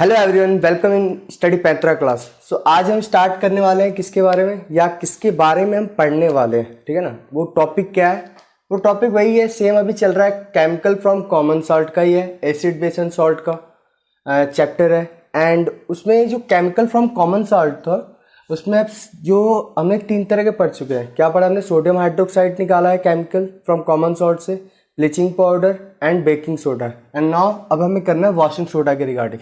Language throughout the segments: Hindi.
Hello everyone, welcome in study पैंत्रा क्लास। सो आज हम स्टार्ट करने वाले हैं किसके बारे में या किसके बारे में हम पढ़ने वाले हैं, ठीक है ना। वो टॉपिक क्या है? वो टॉपिक वही है, सेम अभी चल रहा है, केमिकल फ्रॉम कॉमन सॉल्ट का ही है, एसिड बेस एंड सॉल्ट का चैप्टर है। एंड उसमें जो केमिकल फ्रॉम कॉमन सॉल्ट था उसमें अब जो हमने 3 तरह के पढ़ चुके हैं। क्या पढ़ा हमने? सोडियम हाइड्रोक्साइड निकाला है केमिकल फ्रॉम कॉमन सॉल्ट से, bleaching powder and baking soda. And now अब हमें करना है वॉशिंग सोडा के रिगार्डिंग।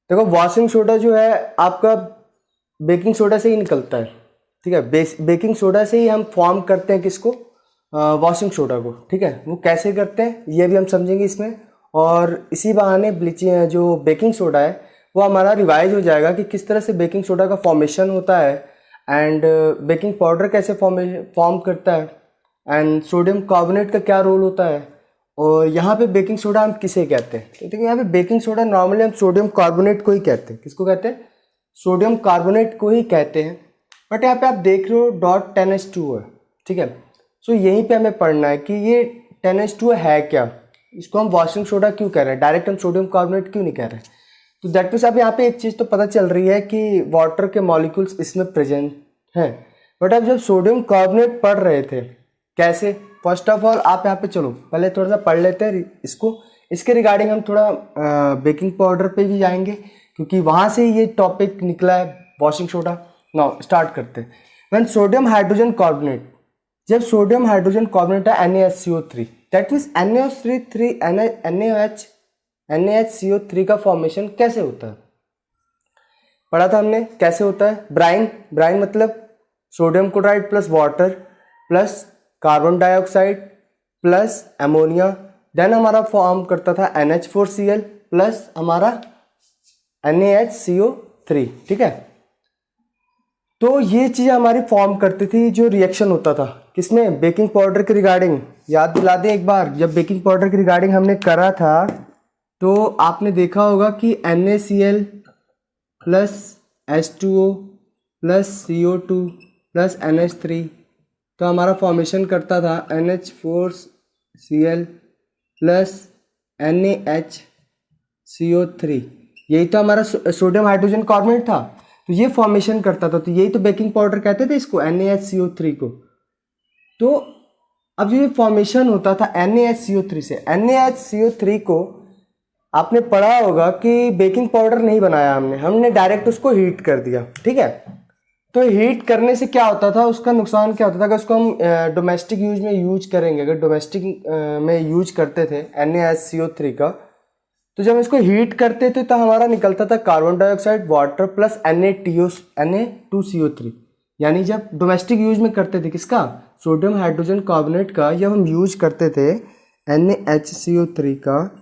देखो, वॉशिंग सोडा जो है आपका बेकिंग सोडा से ही निकलता है, ठीक है। बेकिंग सोडा से ही हम फॉर्म करते हैं किसको? वॉशिंग सोडा को, ठीक है। वो कैसे करते हैं ये भी हम समझेंगे इसमें। और इसी बहाने ब्लीचिंग जो बेकिंग सोडा है वो हमारा रिवाइज हो जाएगा कि किस तरह से बेकिंग सोडा का फॉर्मेशन होता है एंड बेकिंग पाउडर कैसे फॉर्म करता है एंड सोडियम कार्बोनेट का क्या रोल होता है। और यहाँ पे बेकिंग सोडा हम किसे कहते हैं? तो देखिए, यहाँ पे बेकिंग सोडा नॉर्मली हम सोडियम कार्बोनेट को ही कहते हैं। किसको कहते हैं? सोडियम कार्बोनेट को ही कहते हैं। बट यहाँ पे आप देख रहे हो डॉट 10H2 है, ठीक है। सो यहीं पे हमें पढ़ना है कि ये 10H2 है क्या, इसको हम वॉशिंग सोडा क्यों कह रहे हैं, डायरेक्ट हम सोडियम कार्बोनेट क्यों नहीं कह रहे हैं। तो दैट मीन्स अब यहाँ पे एक चीज़ तो पता चल रही है कि वाटर के मॉलिक्यूल्स इसमें प्रेजेंट हैं। बट अब जब सोडियम कार्बोनेट पढ़ रहे थे कैसे, फर्स्ट ऑफ ऑल आप यहाँ पे चलो पहले थोड़ा सा पढ़ लेते हैं इसको। इसके रिगार्डिंग हम थोड़ा बेकिंग पाउडर पे भी जाएंगे क्योंकि वहाँ से ये टॉपिक निकला है वॉशिंग सोडा। नाउ स्टार्ट करते हैं। व्हेन सोडियम हाइड्रोजन कार्बोनेट, जब सोडियम हाइड्रोजन कार्बोनेट है NaHCO3, दैट मीन्स NaHCO3 का फॉर्मेशन कैसे होता है पढ़ा था हमने। कैसे होता है? ब्राइन मतलब sodium chloride plus water plus carbon dioxide plus ammonia, then हमारा फॉर्म करता था NH4Cl प्लस हमारा NaHCO3, ठीक है। तो ये चीज़ हमारी फॉर्म करती थी, जो रिएक्शन होता था किसमें? बेकिंग पाउडर के रिगार्डिंग। याद दिला दें एक बार, जब बेकिंग पाउडर के रिगार्डिंग हमने करा था तो आपने देखा होगा कि NaCl plus H2O plus CO2 plus NH3, तो हमारा फॉर्मेशन करता था NH4Cl प्लस NaHCO3। यही तो हमारा सोडियम हाइड्रोजन कार्बोनेट था, तो ये फॉर्मेशन करता था। तो यही तो बेकिंग पाउडर कहते थे इसको, NaHCO3 को। तो अब ये फॉर्मेशन होता था NaHCO3 से। NaHCO3 को आपने पढ़ा होगा कि बेकिंग पाउडर नहीं बनाया हमने डायरेक्ट उसको हीट कर दिया, ठीक है। तो हीट करने से क्या होता था, उसका नुकसान क्या होता था? अगर उसको हम डोमेस्टिक यूज में यूज करेंगे, अगर डोमेस्टिक में यूज करते थे NaHCO3 का, तो जब इसको हीट करते थे तो हमारा निकलता था carbon dioxide, water plus Na2CO3। यानी जब डोमेस्टिक यूज में करते थे किसका? सोडियम हाइड्रोजन कार्बोनेट का, जब हम यूज करते थे NaHCO3 का,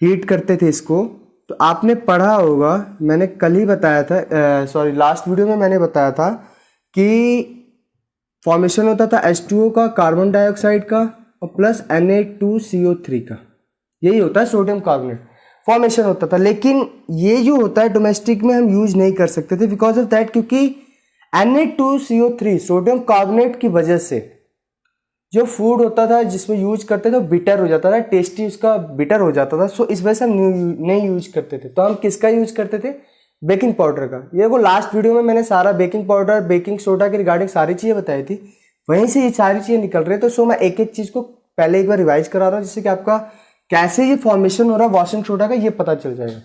हीट करते थे इसको, तो आपने पढ़ा होगा, मैंने कल ही बताया था, सॉरी लास्ट वीडियो में मैंने बताया था कि फॉर्मेशन होता था H2O का, कार्बन डाइऑक्साइड का और प्लस Na2CO3 का। यही होता है सोडियम कार्बोनेट, फॉर्मेशन होता था। लेकिन ये जो होता है डोमेस्टिक में हम यूज नहीं कर सकते थे बिकॉज ऑफ दैट, क्योंकि Na2CO3 सोडियम कार्बोनेट की वजह से जो फूड होता था जिसमें यूज करते थे वो बिटर हो जाता था, टेस्टी उसका बिटर हो जाता था। सो इस वजह से हम नहीं यूज करते थे। तो हम किसका यूज करते थे? बेकिंग पाउडर का। ये वो लास्ट वीडियो में मैंने सारा बेकिंग पाउडर, बेकिंग सोडा के रिगार्डिंग सारी चीज़ें बताई थी, वहीं से ये सारी चीज़ें निकल रही है। तो सो मैं एक एक चीज़ को पहले एक बार रिवाइज करा रहा हूँ जिससे कि आपका कैसे ये फॉर्मेशन हो रहा है वॉशिंग सोडा का ये पता चल जाएगा।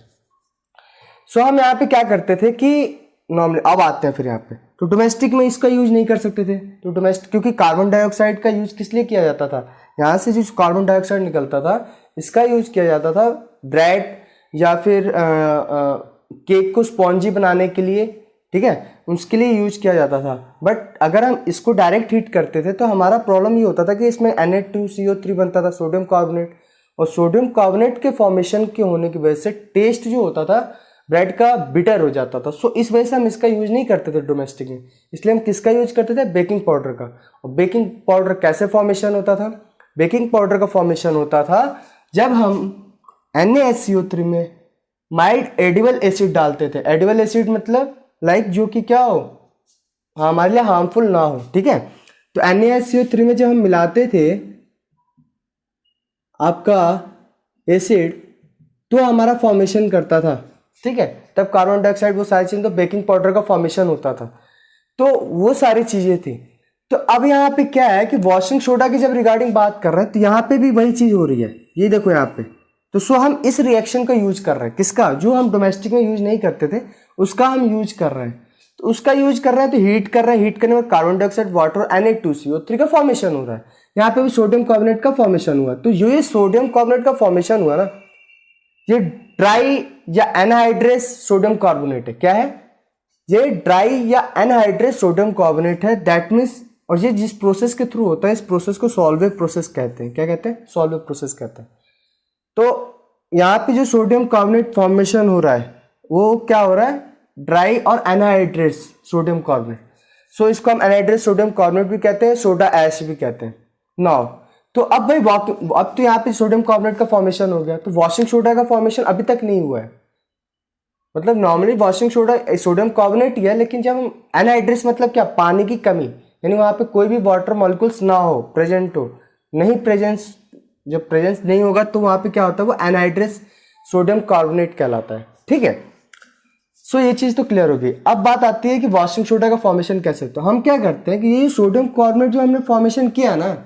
सो हम यहाँ पे क्या करते थे कि नॉर्मली, अब आते हैं फिर यहाँ पे, तो डोमेस्टिक में इसका यूज नहीं कर सकते थे। तो डोमेस्टिक, क्योंकि कार्बन डाइऑक्साइड का यूज किस लिए किया जाता था? यहाँ से जो कार्बन डाइऑक्साइड निकलता था इसका यूज किया जाता था ब्रेड या फिर केक को स्पॉन्जी बनाने के लिए, ठीक है, उसके लिए यूज किया जाता था। बट अगर हम इसको डायरेक्ट हीट करते थे तो हमारा प्रॉब्लम ये होता था कि इसमें Na2CO3 बनता था, सोडियम कार्बोनेट, और सोडियम कार्बोनेट के फॉर्मेशन के होने की वजह से टेस्ट जो होता था ब्रेड का बिटर हो जाता था। सो इस वजह से हम इसका यूज नहीं करते थे डोमेस्टिक में। इसलिए हम किसका यूज करते थे? बेकिंग पाउडर का। और बेकिंग पाउडर कैसे फॉर्मेशन होता था? बेकिंग पाउडर का फॉर्मेशन होता था जब हम NaHCO3 में माइल्ड एडिबल एसिड डालते थे। एडिबल एसिड मतलब लाइक जो कि क्या हो, हमारे लिए हार्मफुल ना हो, ठीक है। तो NaHCO3 में जब हम मिलाते थे आपका एसिड, तो हमारा फॉर्मेशन करता था, ठीक है, तब कार्बन डाइऑक्साइड वो सारी चीज़, तो बेकिंग पाउडर का फॉर्मेशन होता था, तो वो सारी चीज़ें थी। तो अब यहाँ पे क्या है कि वॉशिंग सोडा की जब रिगार्डिंग बात कर रहे हैं तो यहाँ पे भी वही चीज़ हो रही है, ये देखो यहाँ पे। तो सो हम इस रिएक्शन का यूज कर रहे हैं, किसका, जो हम डोमेस्टिक में यूज नहीं करते थे उसका हम यूज कर रहे हैं। तो उसका यूज कर रहे हैं तो हीट कर रहे हैं, हीट करने में कार्बन डाइऑक्साइड, वाटर, Na2CO3 का फॉर्मेशन हो रहा है। यहाँ पे भी सोडियम कार्बोनेट का फॉर्मेशन हुआ। तो ये सोडियम कार्बोनेट का फॉर्मेशन हुआ ना, ये ड्राई या एनहाइड्रेस सोडियम कार्बोनेट है। क्या है ये? ड्राई या एनहाइड्रेस सोडियम कार्बोनेट है। दैट मीन्स, और ये जिस प्रोसेस के थ्रू होता है इस प्रोसेस को सॉल्वेट प्रोसेस कहते हैं। क्या कहते हैं? सॉल्वेट प्रोसेस कहते हैं। तो यहाँ पे जो सोडियम कार्बोनेट फॉर्मेशन हो रहा है वो क्या हो रहा है? ड्राई और एनहाइड्रेस सोडियम कार्बोनेट। सो इसको हम एनहाइड्रेस सोडियम कार्बोनेट भी कहते हैं, सोडा ऐश भी कहते हैं। नाउ तो अब भाई अब तो यहाँ पे सोडियम कार्बोनेट का फॉर्मेशन हो गया, तो वॉशिंग सोडा का फॉर्मेशन अभी तक नहीं हुआ है। मतलब normally washing soda sodium carbonate ही है, लेकिन जब हम एनहाइड्रेस मतलब क्या, पानी की कमी, यानी वहाँ पे कोई भी वाटर मॉलिक्यूल्स ना हो, प्रेजेंट हो, नहीं प्रेजेंस, जब प्रेजेंस नहीं होगा तो वहाँ पे क्या होता है, वो एनहाइड्रेस सोडियम कार्बोनेट कहलाता है। ठीक है, सो ये चीज़ तो क्लियर होगी। अब बात आती है कि वॉशिंग सोडा का फॉर्मेशन कैसे होता है। हम क्या करते हैं कि ये सोडियम कार्बोनेट जो हमने फॉर्मेशन किया ना,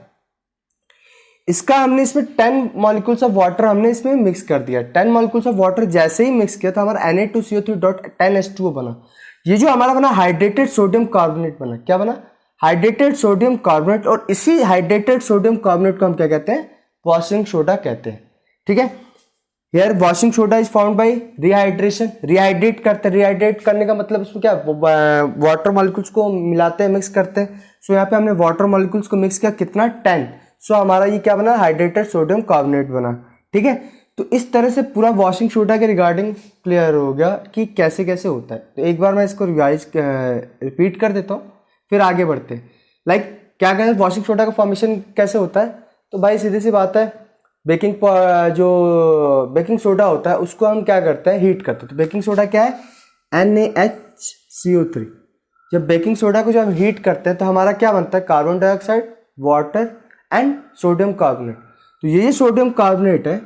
इसका हमने इसमें 10 मॉलिक्यूल्स ऑफ वाटर हमने इसमें मिक्स कर दिया। 10 मॉलिक्यूल्स ऑफ वाटर जैसे ही मिक्स किया तो हमारा Na2CO3.10H2O बना। ये जो हमारा बना हाइड्रेटेड सोडियम कार्बोनेट बना। क्या बना? Hydrated sodium carbonate. और इसी हाइड्रेटेड सोडियम कार्बोनेट को हम क्या कहते हैं? वॉशिंग सोडा कहते हैं। ठीक है, here washing soda is found by rehydration. Rehydrate करते हैं, रिहाइड्रेट करने का मतलब इसमें क्या, वाटर मॉलिक्यूल्स को मिलाते हैं, मिक्स करते हैं। सो यहाँ पे हमने वाटर मॉलिक्यूल्स को मिक्स किया, कितना? 10। सो हमारा ये क्या बना? हाइड्रेटेड सोडियम कार्बोनेट बना। ठीक है, तो इस तरह से पूरा वॉशिंग सोडा के रिगार्डिंग क्लियर हो गया कि कैसे कैसे होता है। तो एक बार मैं इसको रिपीट कर देता हूँ, फिर आगे बढ़ते हैं। क्या कहते हैं वॉशिंग सोडा का फॉर्मेशन कैसे होता है? तो भाई सीधी सी बात है, जो बेकिंग सोडा होता है उसको हम क्या करते हैं? हीट करते हैं। तो बेकिंग सोडा क्या है? NaHCO3। जब बेकिंग सोडा को जब हम हीट करते हैं तो हमारा क्या बनता है? Carbon dioxide, water and sodium carbonate. तो ये सोडियम कार्बोनेट है,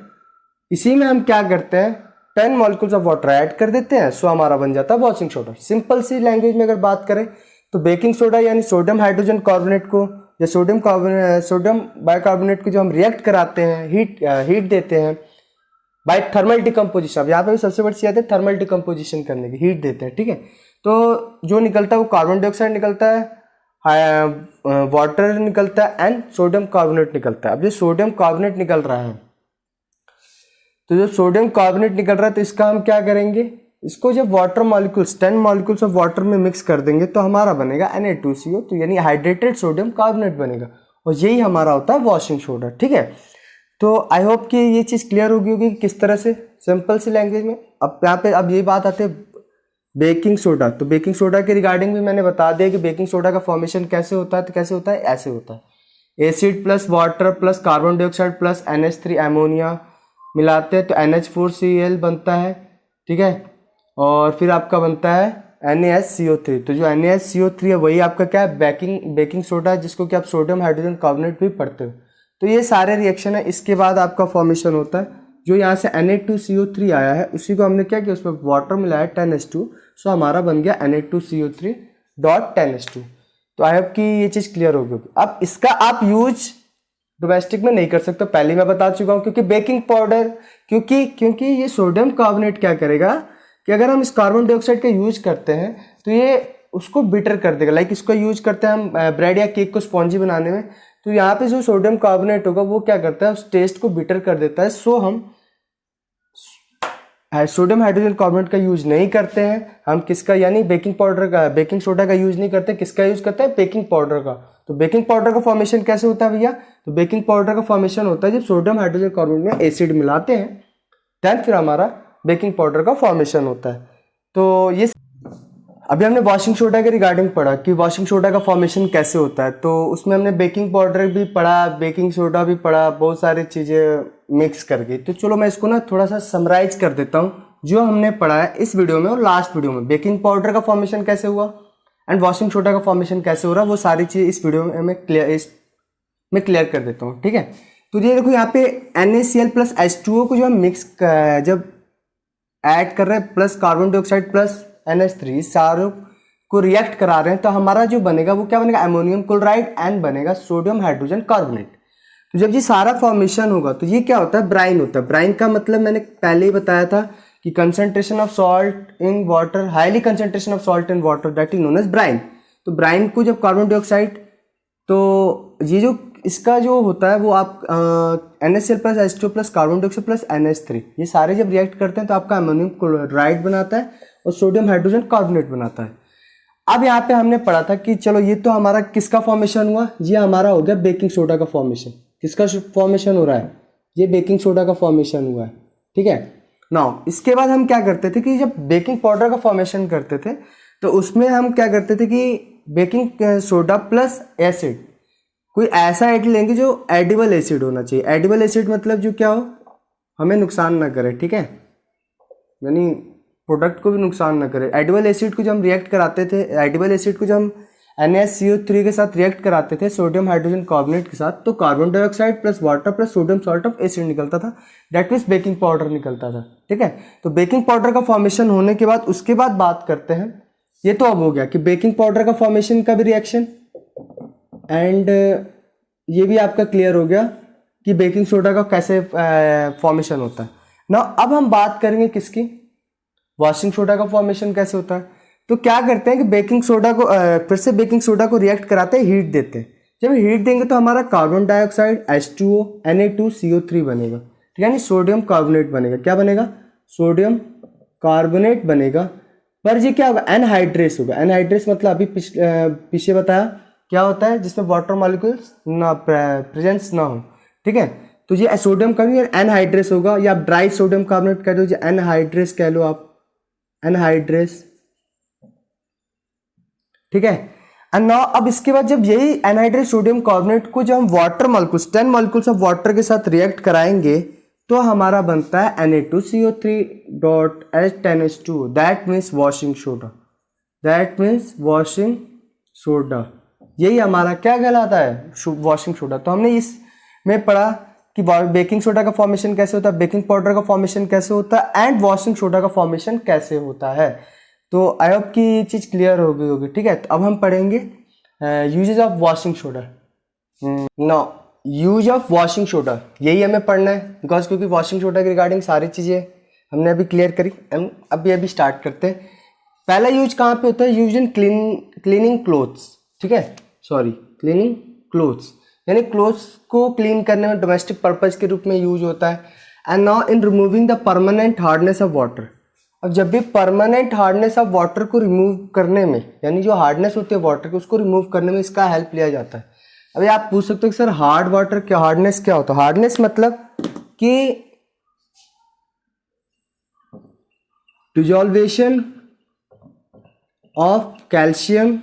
इसी में हम क्या करते हैं? 10 मॉलिक्यूल्स ऑफ वाटर ऐड कर देते हैं, सो हमारा बन जाता है वॉशिंग सोडा। सिंपल सी लैंग्वेज में अगर बात करें तो बेकिंग सोडा यानी सोडियम हाइड्रोजन कार्बोनेट को या सोडियम बाइकार्बोनेट को जो हम रिएक्ट कराते हैं, हीट देते हैं बाय थर्मल डिकम्पोजिशन। अब यहाँ पे भी सबसे बड़ी चीज़ आती है थर्मल डिकम्पोजिशन करने की, हीट देते हैं। ठीक है, तो जो निकलता है वो कार्बन डाइऑक्साइड निकलता है, वाटर निकलता है एंड सोडियम कार्बोनेट निकलता है। अब जो सोडियम कार्बोनेट निकल रहा है, तो जो सोडियम कार्बोनेट निकल रहा है तो इसका हम क्या करेंगे? इसको जब water molecules 10 molecules of water में मिक्स कर देंगे तो हमारा बनेगा Na2CO, तो यानी हाइड्रेटेड सोडियम कार्बोनेट बनेगा, और यही हमारा होता है वॉशिंग सोडा। ठीक है, तो आई होप कि ये चीज़ क्लियर होगी कि किस तरह से सिंपल सी लैंग्वेज में। अब यहाँ पे अब ये बात आती है बेकिंग सोडा। तो बेकिंग सोडा के रिगार्डिंग भी मैंने बता दिया कि बेकिंग सोडा का फॉर्मेशन कैसे होता है। तो कैसे होता है? ऐसे होता है, acid plus water plus carbon dioxide plus NH3 ammonia मिलाते हैं तो NH4Cl बनता है। ठीक है, और फिर आपका बनता है NaHCO3। तो जो NaHCO3 है वही आपका क्या है? बेकिंग सोडा है, जिसको कि आप सोडियम हाइड्रोजन कार्बोनेट भी पढ़ते हो। तो ये सारे रिएक्शन है, इसके बाद आपका फॉर्मेशन होता है। जो यहाँ से Na2CO3 आया है उसी को हमने क्या किया? उसमें वाटर मिलाया 10H2, सो हमारा बन गया Na2CO3.10H2। तो आई होप कि ये चीज़ क्लियर होगी। अब इसका आप यूज डोमेस्टिक में नहीं कर सकते, पहले मैं बता चुका हूँ, क्योंकि बेकिंग पाउडर क्योंकि ये सोडियम कार्बोनेट क्या करेगा कि अगर हम इस कार्बन डाइऑक्साइड का यूज करते हैं तो ये उसको बिटर कर देगा। इसको यूज करते हैं हम ब्रेड या केक को स्पॉन्जी बनाने में, तो यहाँ पे जो सोडियम कार्बोनेट होगा वो क्या करता है? उस टेस्ट को बिटर कर देता है। सो हम सोडियम हाइड्रोजन कार्बोनेट का यूज नहीं करते हैं। हम किसका, यानी बेकिंग सोडा का यूज नहीं करते। किसका यूज करते हैं? बेकिंग पाउडर का। तो बेकिंग पाउडर का फॉर्मेशन कैसे होता है भैया? तो बेकिंग पाउडर का फॉर्मेशन होता है जब सोडियम हाइड्रोजन कार्बोनेट में एसिड मिलाते हैं, देन फिर हमारा बेकिंग पाउडर का फॉर्मेशन होता है। तो ये अभी हमने वॉशिंग सोडा के रिगार्डिंग पढ़ा कि वॉशिंग सोडा का फॉर्मेशन कैसे होता है। तो उसमें हमने बेकिंग पाउडर भी पढ़ा, बेकिंग सोडा भी पढ़ा, बहुत सारी चीज़ें मिक्स करके। तो चलो मैं इसको ना थोड़ा सा समराइज कर देता हूँ जो हमने पढ़ा है इस वीडियो में और लास्ट वीडियो में। बेकिंग पाउडर का फॉर्मेशन कैसे हुआ एंड वॉशिंग सोडा का फॉर्मेशन कैसे हो रहा है, वो सारी चीज़ इस वीडियो में क्लियर कर देता हूँ। ठीक है, तो ये देखो यहाँ पे NaCl प्लस H2O को जो हम मिक्स जब ऐड कर रहे हैं plus carbon dioxide plus NH3 सारों को रिएक्ट करा रहे हैं, तो हमारा जो बनेगा वो क्या बनेगा, अमोनियम क्लोराइड एंड बनेगा सोडियम हाइड्रोजन कार्बोनेट। तो जब ये सारा फॉर्मेशन होगा तो ये क्या होता है, ब्राइन होता है। ब्राइन का मतलब मैंने पहले ही बताया था कि concentration of salt in water, highly concentration of salt in water, that is known as brine. तो ब्राइन को जब कार्बन डाइऑक्साइड, तो ये जो इसका जो होता है वो आप NaCl plus H2O plus carbon dioxide plus NH3 ये सारे जब रिएक्ट करते हैं तो आपका अमोनियम क्लोराइड बनाता है और सोडियम हाइड्रोजन कार्बोनेट बनाता है। अब यहाँ पे हमने पढ़ा था कि चलो ये तो हमारा किसका फॉर्मेशन हुआ, ये हमारा हो गया बेकिंग सोडा का फॉर्मेशन। किसका फॉर्मेशन हो रहा है, ये बेकिंग सोडा का फॉर्मेशन हुआ है, ठीक है। नाउ इसके बाद हम क्या करते थे कि जब बेकिंग पाउडर का फॉर्मेशन करते थे तो उसमें हम क्या करते थे कि बेकिंग सोडा प्लस एसिड, कोई ऐसा एसिड लेंगे जो एडिबल एसिड होना चाहिए। एडिबल एसिड मतलब जो क्या हो, हमें नुकसान ना करे, ठीक है, यानी प्रोडक्ट को भी नुकसान ना करे। एडिबल एसिड को जब हम रिएक्ट कराते थे, एडिबल एसिड को जब हम NaCO3 के साथ रिएक्ट कराते थे सोडियम हाइड्रोजन कार्बोनेट के साथ, तो carbon dioxide plus water plus sodium salt of acid निकलता था, दैट मीन्स बेकिंग पाउडर निकलता था, ठीक है। तो बेकिंग पाउडर का फॉर्मेशन होने के बाद उसके बाद बात करते हैं, ये तो अब हो गया कि बेकिंग पाउडर का फॉर्मेशन का भी रिएक्शन, एंड ये भी आपका क्लियर हो गया कि बेकिंग सोडा का कैसे फॉर्मेशन होता है ना। अब हम बात करेंगे किसकी, वॉशिंग सोडा का फॉर्मेशन कैसे होता है। तो क्या करते हैं कि बेकिंग सोडा को फिर से बेकिंग सोडा को रिएक्ट कराते हैं, हीट देते हैं। जब हीट देंगे तो हमारा कार्बन डाइऑक्साइड H2O Na2CO3 बनेगा, ठीक है, यानी सोडियम कार्बोनेट बनेगा। क्या बनेगा, सोडियम कार्बोनेट बनेगा। पर ये क्या होगा, एनहाइड्रेस होगा। एनहाइड्रेस मतलब अभी पीछे बताया क्या होता है, जिसमें वाटर मॉलिक्यूल्स ना प्रेजेंस ना हो, ठीक है। तो ये सोडियम का भी एनहाइड्रेस होगा, या आप ड्राई सोडियम कार्बोनेट कह दो, एनहाइड्रेस कह लो आप, एनहाइड्रेस, ठीक है। एंड नाउ अब इसके बाद जब यही एनहाइड्रेस सोडियम कार्बोनेट को जब हम water molecules 10 molecules of water के साथ रिएक्ट कराएंगे तो हमारा बनता है Na2CO3.H10H2, that means washing soda, that means washing soda. यही हमारा क्या कहलाता है, वॉशिंग सोडा। तो हमने इसमें पढ़ा कि बेकिंग सोडा का फॉर्मेशन कैसे होता है, बेकिंग पाउडर का फॉर्मेशन कैसे होता है, एंड वॉशिंग सोडा का फॉर्मेशन कैसे होता है। तो आई होप कि ये चीज़ क्लियर हो गई होगी, ठीक है। तो अब हम पढ़ेंगे uses of washing soda. No, use of washing soda यही हमें पढ़ना है, बिकॉज क्योंकि वॉशिंग सोडा के रिगार्डिंग सारी चीज़ें हमने अभी क्लियर करी। हम अभी स्टार्ट करते हैं। पहला यूज कहाँ पे होता है, यूज इन क्लीनिंग क्लोथ्स, ठीक है, सॉरी क्लीनिंग क्लोथ्स, यानी क्लोथ्स को क्लीन करने में डोमेस्टिक पर्पज के रूप में यूज होता है। And now in removing the permanent hardness of water. अब जब भी परमानेंट हार्डनेस ऑफ वाटर को रिमूव करने में, यानी जो हार्डनेस होती है वाटर की उसको रिमूव करने में इसका हेल्प लिया जाता है। अभी आप पूछ सकते हो कि सर हार्ड वाटर क्या, हार्डनेस क्या होता है। हार्डनेस मतलब कि dissolution of calcium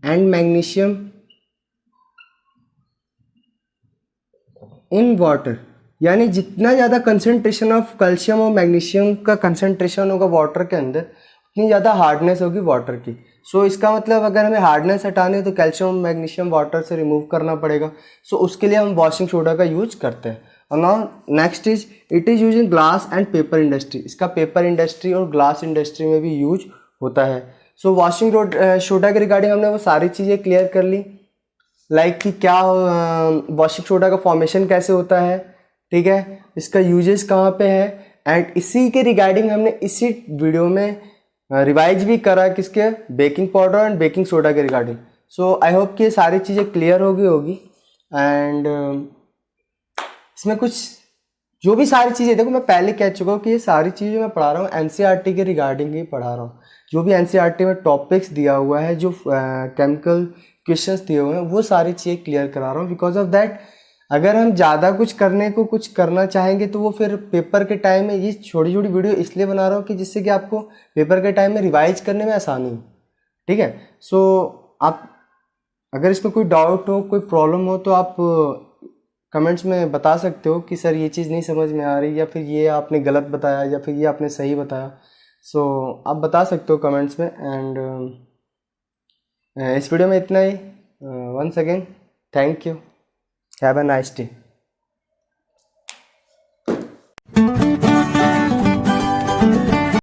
and magnesium in water, यानी जितना ज़्यादा कंसंट्रेशन ऑफ कैल्शियम और मैग्नीशियम का कंसंट्रेशन होगा वाटर के अंदर उतनी ज़्यादा हार्डनेस होगी वाटर की। सो इसका मतलब अगर हमें हार्डनेस हटानी है तो कैल्शियम और मैग्नीशियम वाटर से रिमूव करना पड़ेगा। सो उसके लिए हम वॉशिंग सोडा का यूज करते हैं। और now next is it is use in glass and paper industry. इसका पेपर इंडस्ट्री और ग्लास इंडस्ट्री में भी यूज होता है। सो वॉशिंग सोडा के रिगार्डिंग हमने वो सारी चीज़ें क्लियर कर ली, लाइक कि क्या वॉशिंग सोडा का फॉर्मेशन कैसे होता है, ठीक है, इसका यूजेस कहाँ पे है, एंड इसी के रिगार्डिंग हमने इसी वीडियो में रिवाइज भी करा किसके, baking powder and baking soda के रिगार्डिंग। सो आई होप कि ये सारी चीज़ें क्लियर होगी। एंड इसमें कुछ जो भी सारी चीज़ें, देखो मैं पहले कह चुका हूँ कि ये सारी चीज़ें मैं पढ़ा रहा हूँ एनसीईआरटी के रिगार्डिंग ही पढ़ा रहा हूँ। जो भी एनसीईआरटी में टॉपिक्स दिया हुआ है, जो केमिकल क्वेश्चंस दिए हुए हैं, वो सारी चीज़ें क्लियर करा रहा हूँ। बिकॉज ऑफ दैट अगर हम ज़्यादा कुछ करना चाहेंगे तो वो फिर पेपर के टाइम में, ये छोटी छोटी वीडियो इसलिए बना रहा हूँ कि जिससे कि आपको पेपर के टाइम में रिवाइज करने में आसानी हो, ठीक है। सो आप अगर इसमें कोई डाउट हो, कोई प्रॉब्लम हो तो आप कमेंट्स में बता सकते हो कि सर ये चीज़ नहीं समझ में आ रही, या फिर ये आपने गलत बताया, या फिर ये आपने सही बताया। सो आप बता सकते हो कमेंट्स में। एंड इस वीडियो में इतना ही। Once again thank you. Have a nice day.